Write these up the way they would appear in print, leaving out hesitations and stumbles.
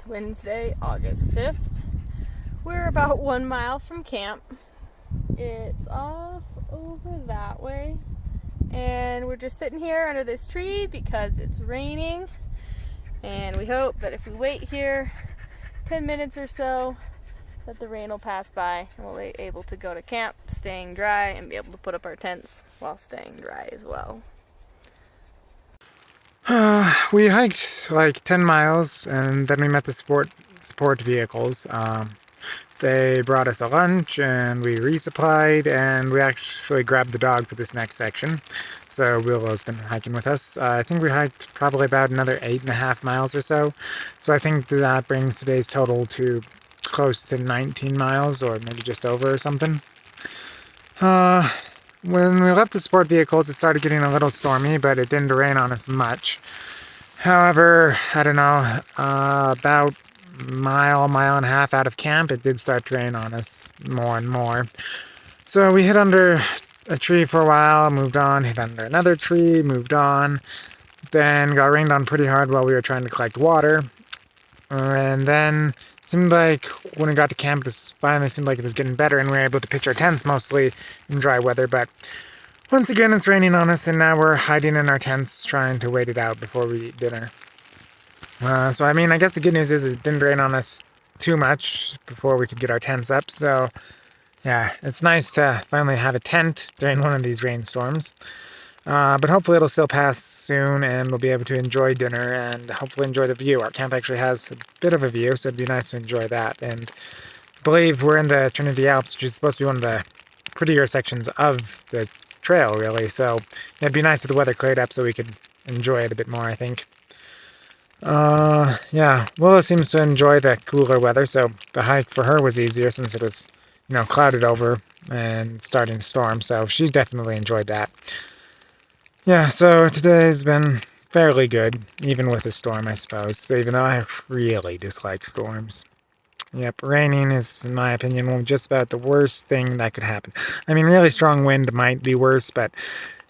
It's Wednesday, August 5th. We're about 1 mile from camp. It's off over that way. And we're just sitting here under this tree because it's raining. And we hope that if we wait here 10 minutes or so, that the rain will pass by and we'll be able to go to camp staying dry and be able to put up our tents while staying dry as well. We hiked like 10 miles and then we met the support vehicles. They brought us a lunch and we resupplied, and we actually grabbed the dog for this next section. So Willow's been hiking with us. I think we hiked probably about another 8.5 miles or so. So I think that brings today's total to close to 19 miles or maybe just over or something. When we left the support vehicles, it started getting a little stormy, but it didn't rain on us much. However, I don't know, about mile and a half out of camp, it did start to rain on us more and more. So we hid under a tree for a while, moved on, hid under another tree, moved on, then got rained on pretty hard while we were trying to collect water. And then it seemed like when we got to camp, this finally seemed like it was getting better and we were able to pitch our tents mostly in dry weather. But once again, it's raining on us and now we're hiding in our tents trying to wait it out before we eat dinner. So I mean, I guess the good news is it didn't rain on us too much before we could get our tents up. So yeah, it's nice to finally have a tent during one of these rainstorms. But hopefully it'll still pass soon and we'll be able to enjoy dinner and hopefully enjoy the view. Our camp actually has a bit of a view, so it'd be nice to enjoy that. And I believe we're in the Trinity Alps, which is supposed to be one of the prettier sections of the trail, really. So it'd be nice if the weather cleared up so we could enjoy it a bit more, I think. Yeah, Willow seems to enjoy the cooler weather, so the hike for her was easier since it was, clouded over and starting to storm, so she definitely enjoyed that. Yeah, so today's been fairly good, even with the storm, I suppose, even though I really dislike storms. Yep, raining is, in my opinion, just about the worst thing that could happen. I mean, really strong wind might be worse, but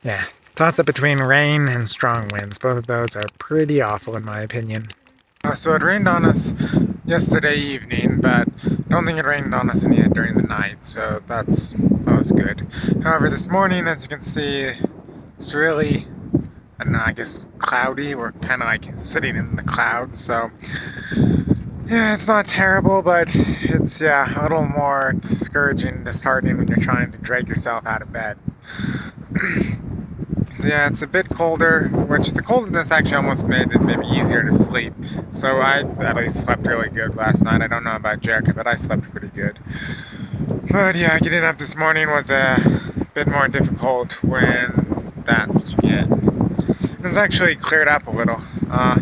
yeah, toss up between rain and strong winds. Both of those are pretty awful, in my opinion. So it rained on us yesterday evening, but I don't think it rained on us any during the night, so that was good. However, this morning, as you can see, it's really, I don't know, I guess cloudy. We're kind of like sitting in the clouds, so yeah, it's not terrible, but it's, a little more discouraging, disheartening when you're trying to drag yourself out of bed. So yeah, it's a bit colder, which the coldness actually almost made it maybe easier to sleep. So I at least slept really good last night. I don't know about Jerica, but I slept pretty good. But yeah, getting up this morning was a bit more difficult when that's it. It's actually cleared up a little. I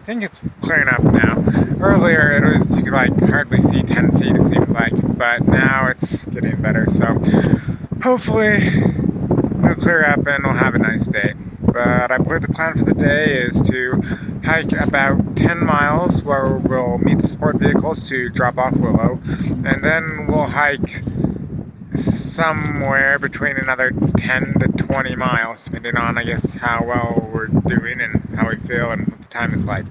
think it's clearing up now. Earlier you could like hardly see 10 feet it seemed like, but now it's getting better. So hopefully it'll clear up and we'll have a nice day. But I believe the plan for the day is to hike about 10 miles where we'll meet the support vehicles to drop off Willow, and then we'll hike somewhere between another 10 to 20 miles, depending on, I guess, how well we're doing and how we feel and what the time is like.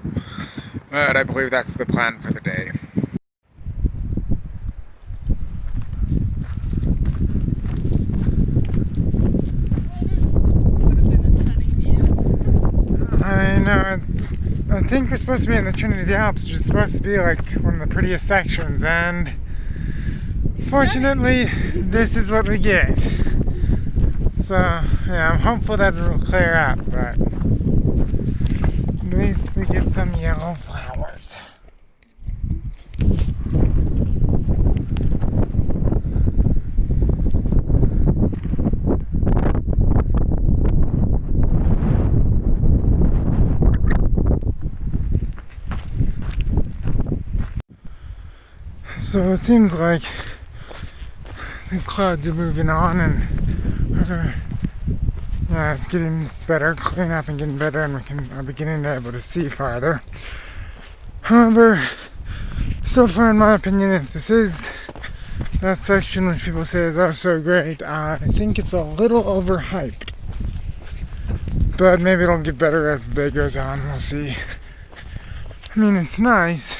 But I believe that's the plan for the day. I know, I think we're supposed to be in the Trinity Alps, which is supposed to be like one of the prettiest sections, and fortunately, this is what we get. So, yeah, I'm hopeful that it'll clear up, but at least we get some yellow flowers. So it seems like the clouds are moving on and yeah, it's getting better, clearing up and getting better, and we are beginning to be able to see farther. However, so far in my opinion, if this is that section which people say is oh so great, I think it's a little overhyped. But maybe it'll get better as the day goes on, we'll see. I mean, it's nice,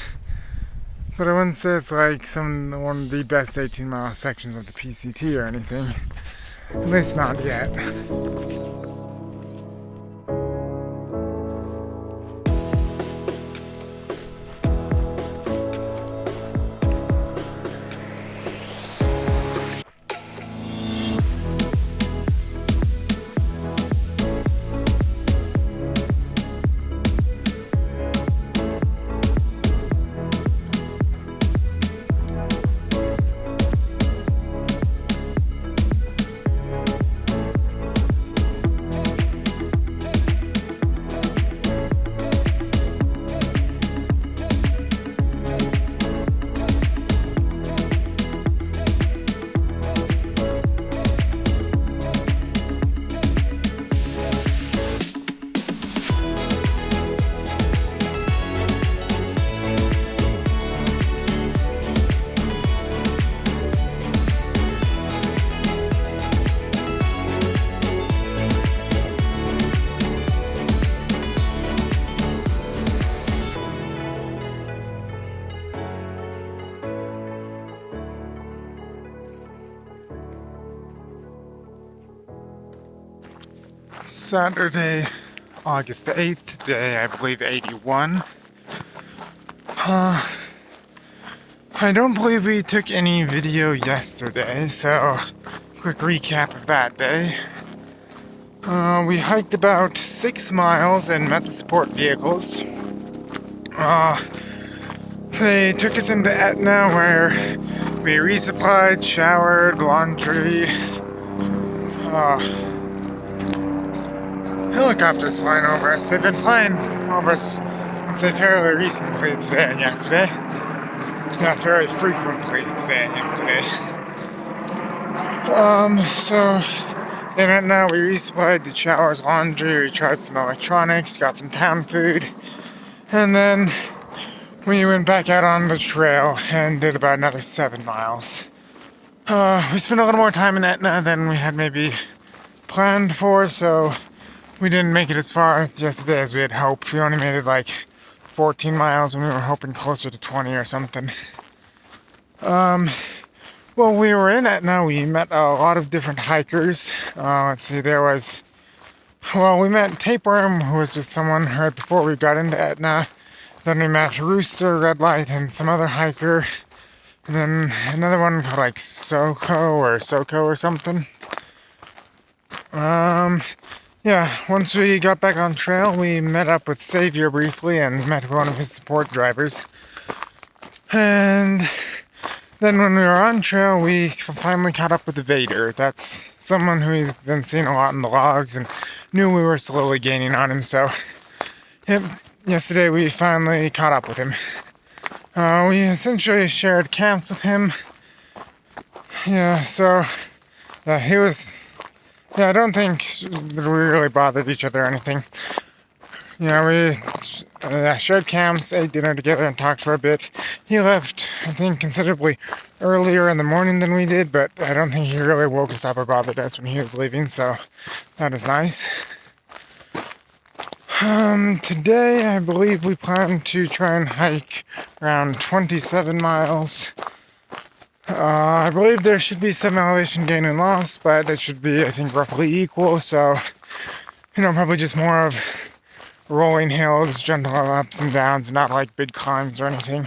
but I wouldn't say it's like one of the best 18-mile sections of the PCT or anything. At least not yet. Saturday, August 8th, today I believe 81. I don't believe we took any video yesterday, so quick recap of that day. We hiked about 6 miles and met the support vehicles. They took us into Etna where we resupplied, showered, laundry. Helicopters flying over us. They've been flying over us, I'd say, fairly recently today and yesterday. Not very frequently today and yesterday. So in Etna we resupplied the showers, laundry, recharged some electronics, got some town food, and then we went back out on the trail and did about another 7 miles. We spent a little more time in Etna than we had maybe planned for, so we didn't make it as far yesterday as we had hoped. We only made it like 14 miles when we were hoping closer to 20 or something. Well, we were in Etna. We met a lot of different hikers. Let's see, we met Tapeworm, who was with someone right before we got into Etna. Then we met Rooster, Red Light, and some other hiker. And then another one called like Soko or something. Yeah, once we got back on trail, we met up with Savior briefly and met one of his support drivers. And then when we were on trail, we finally caught up with the Vader. That's someone who he's been seeing a lot in the logs and knew we were slowly gaining on him, so yesterday we finally caught up with him. We essentially shared camps with him. Yeah, so he was... Yeah, I don't think that we really bothered each other or anything. You know, we shared camps, ate dinner together, and talked for a bit. He left, I think, considerably earlier in the morning than we did, but I don't think he really woke us up or bothered us when he was leaving, so that is nice. Today, I believe we plan to try and hike around 27 miles. I believe there should be some elevation gain and loss, but it should be, I think, roughly equal. So, probably just more of rolling hills, gentle ups and downs, not like big climbs or anything.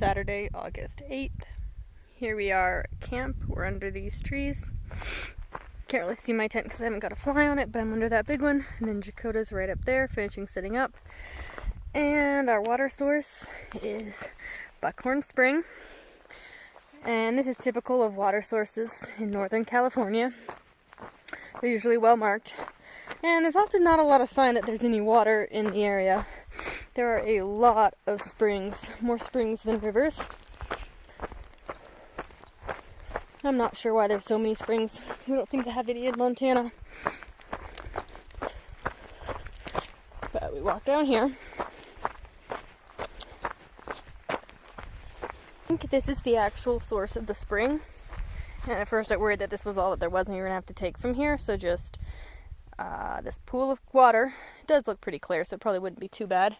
Saturday, August 8th. Here we are at camp. We're under these trees. Can't really see my tent because I haven't got a fly on it, but I'm under that big one. And then Jakota's right up there, finishing setting up. And our water source is Buckhorn Spring. And this is typical of water sources in Northern California. They're usually well marked. And there's often not a lot of sign that there's any water in the area. There are a lot of springs, more springs than rivers. I'm not sure why there's so many springs. We don't seem to have any in Montana. But we walk down here. I think this is the actual source of the spring. And at first I worried that this was all that there was and you were going to have to take from here. So just this pool of water. It does look pretty clear, so it probably wouldn't be too bad.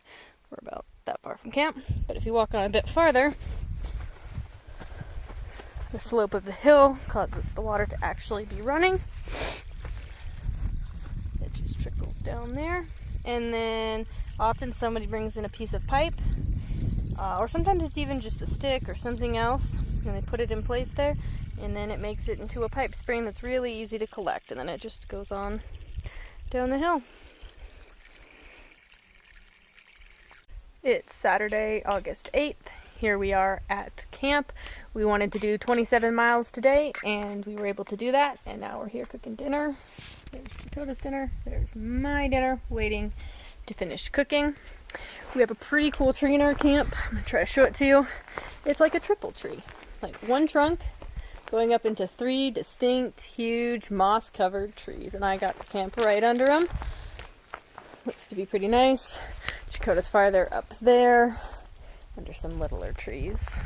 We're about that far from camp. But if you walk on a bit farther, the slope of the hill causes the water to actually be running. It just trickles down there. And then often somebody brings in a piece of pipe, or sometimes it's even just a stick or something else, and they put it in place there, and then it makes it into a pipe spring that's really easy to collect, and then it just goes on down the hill. It's Saturday, August 8th. Here we are at camp. We wanted to do 27 miles today, and we were able to do that, and now we're here cooking dinner. There's Jakota's dinner. There's my dinner, waiting to finish cooking. We have a pretty cool tree in our camp. I'm going to try to show it to you. It's like a triple tree. Like one trunk going up into 3 distinct, huge, moss-covered trees, and I got to camp right under them. Looks to be pretty nice. Jakota's farther up there, under some littler trees.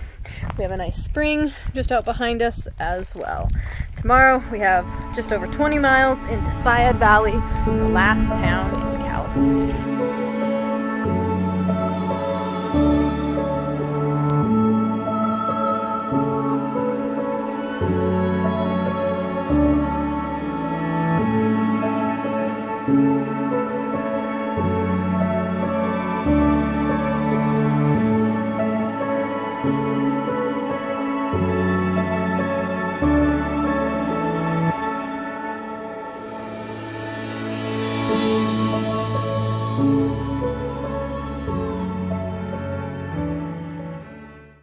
We have a nice spring just out behind us as well. Tomorrow we have just over 20 miles into Sayad Valley, the last town in California.